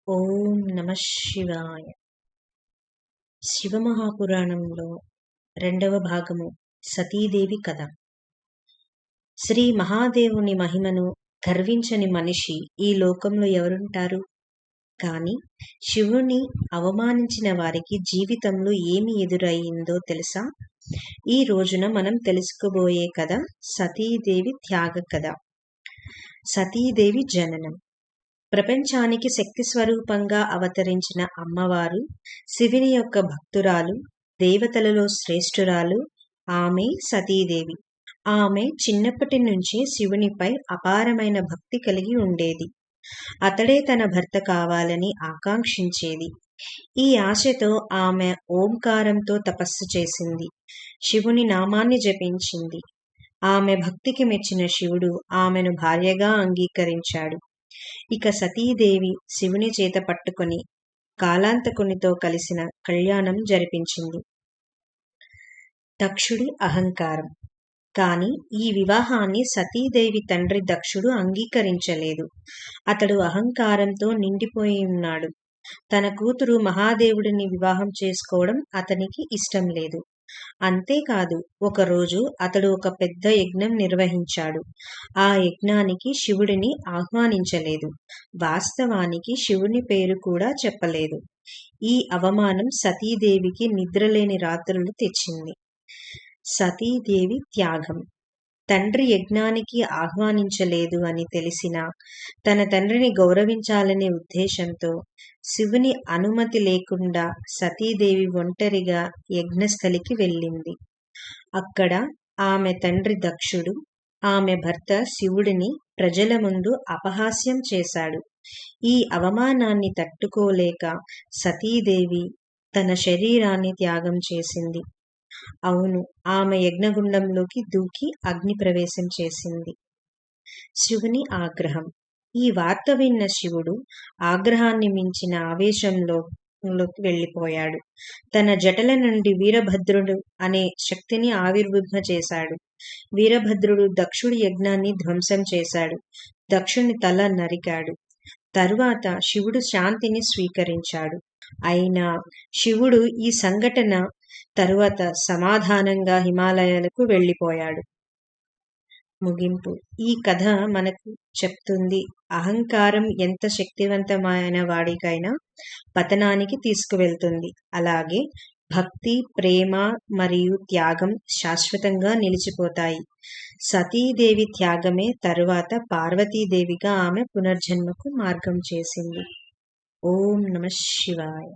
ఓం నమ శివాయ. శివమహాపురాణంలో రెండవ భాగము సతీదేవి కథ. శ్రీ మహాదేవుని మహిమను గర్వించని మనిషి ఈ లోకంలో ఎవరుంటారు? కానీ శివుని అవమానించిన వారికి జీవితంలో ఏమి ఎదురయ్యిందో తెలుసా? ఈ రోజున మనం తెలుసుకోబోయే కథ సతీదేవి త్యాగ కథ. సతీదేవి జననం. ప్రపంచానికి శక్తి స్వరూపంగా అవతరించిన అమ్మవారు, శివుని యొక్క భక్తురాలు, దేవతలలో శ్రేష్ఠురాలు ఆమె సతీదేవి. ఆమె చిన్నప్పటి నుంచి శివునిపై అపారమైన భక్తి కలిగి ఉండేది. అతడే తన భర్త కావాలని ఆకాంక్షించేది. ఈ ఆశతో ఆమె ఓంకారంతో తపస్సు చేసింది. శివుని నామాన్ని జపించింది. ఆమె భక్తికి మెచ్చిన శివుడు ఆమెను భార్యగా అంగీకరించాడు. ఇక సతీదేవి శివుని చేత పట్టుకొని కాలాంతకునితో కలిసిన కళ్యాణం జరిపించింది. దక్షుడి అహంకారం. కాని ఈ వివాహాన్ని సతీదేవి తండ్రి దక్షుడు అంగీకరించలేదు. అతడు అహంకారంతో నిండిపోయి ఉన్నాడు. తన కూతురు మహాదేవుడిని వివాహం చేసుకోవడం అతనికి ఇష్టం లేదు. అంతేకాదు, ఒకరోజు అతడు ఒక పెద్ద యజ్ఞం నిర్వహించాడు. ఆ యజ్ఞానికి శివుడిని ఆహ్వానించలేదు. వాస్తవానికి శివుని పేరు కూడా చెప్పలేదు. ఈ అవమానం సతీదేవికి నిద్రలేని రాత్రులు తెచ్చింది. సతీదేవి త్యాగం. తండ్రి యజ్ఞానికి ఆహ్వానించలేదు అని తెలిసినా తన తండ్రిని గౌరవించాలనే ఉద్దేశంతో శివుని అనుమతి లేకుండా సతీదేవి ఒంటరిగా యజ్ఞస్థలికి వెళ్ళింది. అక్కడ ఆమె తండ్రి దక్షుడు, ఆమె భర్త శివుడిని ప్రజల ముందు అపహాస్యం చేశాడు. ఈ అవమానాన్ని తట్టుకోలేక సతీదేవి తన శరీరాన్ని త్యాగం చేసింది. అవును, ఆమె యజ్ఞగుండంలోకి దూకి అగ్ని ప్రవేశం చేసింది. శివుని ఆగ్రహం. ఈ వార్త విన్న శివుడు ఆగ్రహాన్ని మించిన ఆవేశంలోకి వెళ్ళిపోయాడు. తన జటల నుండి వీరభద్రుడు అనే శక్తిని ఆవిర్భుంప చేశాడు. వీరభద్రుడు దక్షుడి యజ్ఞాన్ని ధ్వంసం చేశాడు. దక్షుని తల నరికాడు. తరువాత శివుడు శాంతిని స్వీకరించాడు. అయినా శివుడు ఈ సంఘటన తరువాత సమాధానంగా హిమాలయాలకు వెళ్ళిపోయాడు. ముగింపు. ఈ కథ మనకు చెప్తుంది, అహంకారం ఎంత శక్తివంతమైన వాడికైనా పతనానికి తీసుకువెళ్తుంది. అలాగే భక్తి, ప్రేమ మరియు త్యాగం శాశ్వతంగా నిలిచిపోతాయి. సతీదేవి త్యాగమే తరువాత పార్వతీదేవిగా ఆమె పునర్జన్మకు మార్గం చేసింది. ఓం నమ శివాయ.